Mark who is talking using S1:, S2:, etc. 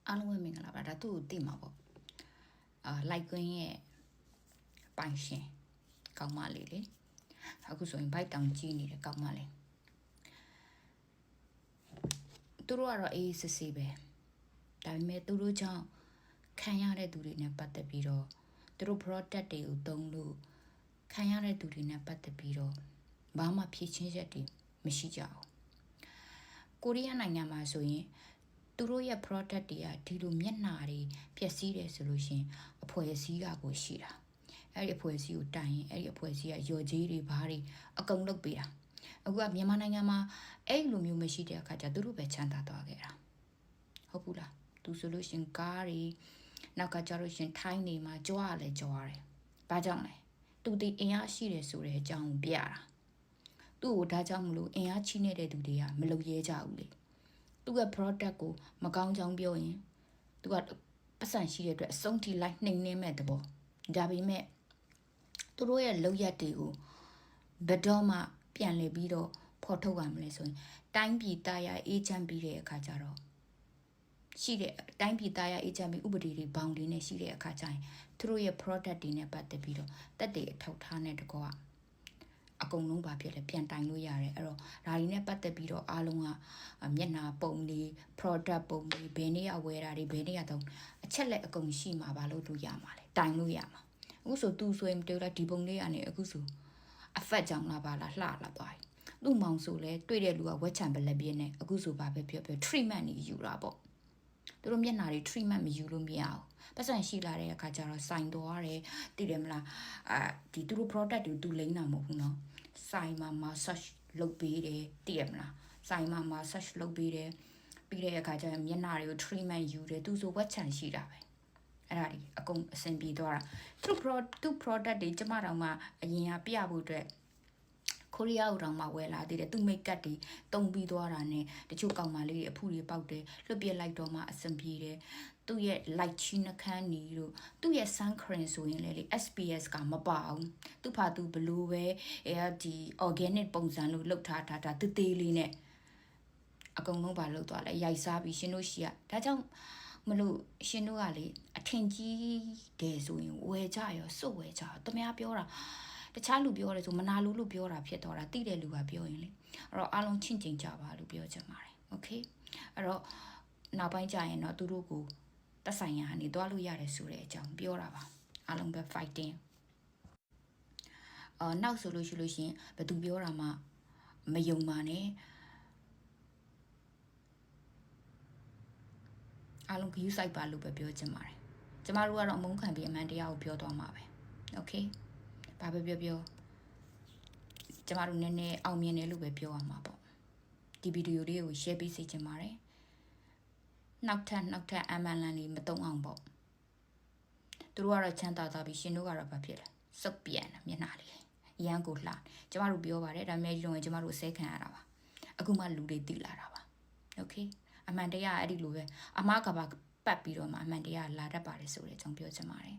S1: အားလုံးပဲမင်္ဂလာပါဒါသူ့ကိုသိမှာပေါ့လိုက်ကွင်းရဲ့ပိုင်ရှင်ကောင်းမလေးလေအခုဆိုရင်ဘိုက်တောင်ကြီးနေတဲ့ကောင်းမလေးသူတို့ကတော့အေးစစ်စစ်ပဲဒါပေမဲ့သူတို့ကြောင့်ခံရတဲ့သူတွေနဲ့ပတ်သက်ပြီးတော့သူတို့ product တွေကိုသုံးလို့ခံရတဲ့သူတွေနဲ့ပတ်သက်ပြီးတော့ဘာမှဖြည့်ချင်းချက်တွေမရှိကြဘူးကိုရီးယားနိုင်ငံမှာဆိုရင်သူတို့ရဲ့ product တွေကဒီလိုမျက်နှာတွေပျက်စီးတယ်ဆိုလို့ရှင်အဖွဲ့အစည်းကကိုရှိတာအဲ့ဒီအဖွဲ့အစည်းကိုတိုင်ရင်အဲ့ဒီအဖွဲ့အစည်းကရော်ကြီးတွေဘာတွေအကုန်လုပ်ပေးတာအခုကမြန်မာနိုင်ငံမှာအဲ့လိုမျိုးမရှိတဲ့အခါကျသူတို့ပဲချမ်းသာသွားခဲ့တာဟုတ်ဘူးလားသူဆိုလို့ရှင်ကားတွေနောက်ကကြလို့ရှင်ထိုင်းနေမှာကြွားလဲကြွားတယ်ဘာကြောင့်လဲသူဒီအင်အားရှိတယ်ဆိုတဲ့အကြောင်းကိုပြတာသူ့ကိုဒါကြောင့်မလို့အင်အားချိနေတဲ့သူတွေကမလုပ်ရဲကြဘူးလေသူက product ကိုမကောင်းကြောင်းပြောရင်သူကပတ်စံရှိတဲ့အတွက်အဆုံးထိလိုက်နှိမ်နှင်းမဲ့တဘောဒါပေမဲ့သူတို့ရဲ့လောက်ရက်တွေကိုဘယ်တော့မှပြန်လေပြီးတော့ဖော်ထုတ်ရမလဲဆိုရင်တိုင်းပြည်သားရအေဂျင့်ပြီးတဲ့အခါကျတော့ရှိတဲ့တိုင်းပြည်သားရအေဂျင့်ပြီးဥပဒေတွေဘောင်တွေနဲ့ရှိတဲ့အခါကျရင်သူတို့ရဲ့ product တွေနဲ့ပတ်သက်ပြီးတော့တက်တွေအထောက်ထားနဲ့တကောအကုန်လုံးပါဖြစ်လဲပြန်တိုင်လို့ရတယ်အဲ့တော့ဒါတွေနဲ့ပတ်သက်ပြီးတော့အားလုံးကမျက်နှာပုံတွေ product ပုံတွေဘယ်နေ့ကဝယ်တာတွေဘယ်နေ့ကတော့အချက်လက်အကုန်ရှိမှာပါလို့လို့ရမှာလေတိုင်လို့ရမှာအခုဆိုသူဆိုရင်တွေ့လာဒီပုံလေးကနေအခုဆိုအဖက်ကြောင်လာပါလားလှလာသွားပြီသူ့မောင်ဆိုလဲတွေ့တဲ့လူကဝက်ချံပလက်ပြင်းနဲ့အခုဆိုပါပဲပြော treatment ကြီးယူတာပေါ့သူတို့မျက်နှာတွေ treatment မယူလို့မရအောင်ပတ်စံရှိလာတဲ့အခါကျတော့စိုင်တော်ရတယ်သိတယ်မလားဒီသူတို့ product တွေသူလိမ့်တာမဟုတ်ဘူးနော်ဆိုင်မှာ massage လုပ်ပေးတယ်သိရမလားဆိုင်မှာ massage လုပ်ပေးတယ်ပြီးတဲ့အခါကျရင်မျက်နှာတွေကို treatment ယူတယ်သူဆိုဝက်ချံရှိတာပဲအဲ့ဒါဒီအကုန်အဆင်ပြေသွားတာသူ product တွေကျမတော်မှအရင်ကပြဖို့အတွက်ကိုရီးယားဦးတော်မှဝယ်လာသေးတယ်သူ make up တွေတုံပြီးသွားတာနဲ့တချို့ကောင်မလေးတွေအဖူတွေပေါက်တယ်လွတ်ပြက်လိုက်တော့မှအဆင်ပြေတယ်သူ့ရဲ့ light ချီနှခမ်းနီတို့သူ့ရဲ့ sun cream ဆိုရင်လေ SPS ကမပါဘူးသူဖာသူဘလို့ပဲဒီ organic ပုံစံလို့လုပ်ထားတာတေးသေးလေးနဲ့အကုန်လုံးပါလို့သွားလဲရိုက်စားပြီးရှင်တို့ရှိရဒါကြောင့်မလို့ရှင်တို့ကလေအထင်ကြီးတယ်ဆိုရင်ဝယ်ကြရောစုပ်ဝယ်ကြရောတမများပြောတာတခြားလူပြောတယ်ဆိုမနာလို့ပြောတာဖြစ်တော့တာတိတဲ့လူကပြောရင်လေအဲ့တော့အားလုံးချင့်ချိန်ကြပါလို့ပြောချင်ပါတယ်โอเคအဲ့တော့နောက်ပိုင်းကျရင်တော့သူတို့ကိုတက်ဆိုင်ရာကနေသွားလို့ရတယ်ဆိုတဲ့အကြောင်းပြောတာပါအားလုံးပဲ fighting နောက်ဆိုလို့ရှိလို့ရှင်ဘယ်သူပြောတာမှမယုံပါနဲ့အားလုံး view site ပါလို့ပဲပြောချင်ပါတယ်ကျမတို့ကတော့အမုန်းခံပြီးအမှန်တရားကိုပြောသွားမှာပဲโอเคဘာပဲပြောပြောကျမတို့နည်းနည်းအောင်မြင်တယ်လို့ပဲပြောရမှာပေါ့ဒီဗီဒီယိုလေးကို share ပေးစေချင်ပါတယ်နောက်ထပ်အမှန်လန်လေးမတုံအောင်ပေါ့သူတို့ကတော့ချမ်းသာသွားပြီရှင်တို့ကတော့ဘာဖြစ်လဲစုပ်ပြန်တယ်မျက်နှာလေးရန်ကိုလှကျမတို့ပြောပါတယ်ဒါမျိုးကြီးတော့ကျမတို့အစဲခံရတာပါအခုမှလူတွေသိလာတာပါโอเคအမှန်တရားအဲ့ဒီလိုပဲအမားကပါပတ်ပြီးတော့မှအမှန်တရားလာတတ်ပါတယ်ဆိုတဲ့အကြောင်းပြောချင်ပါတယ်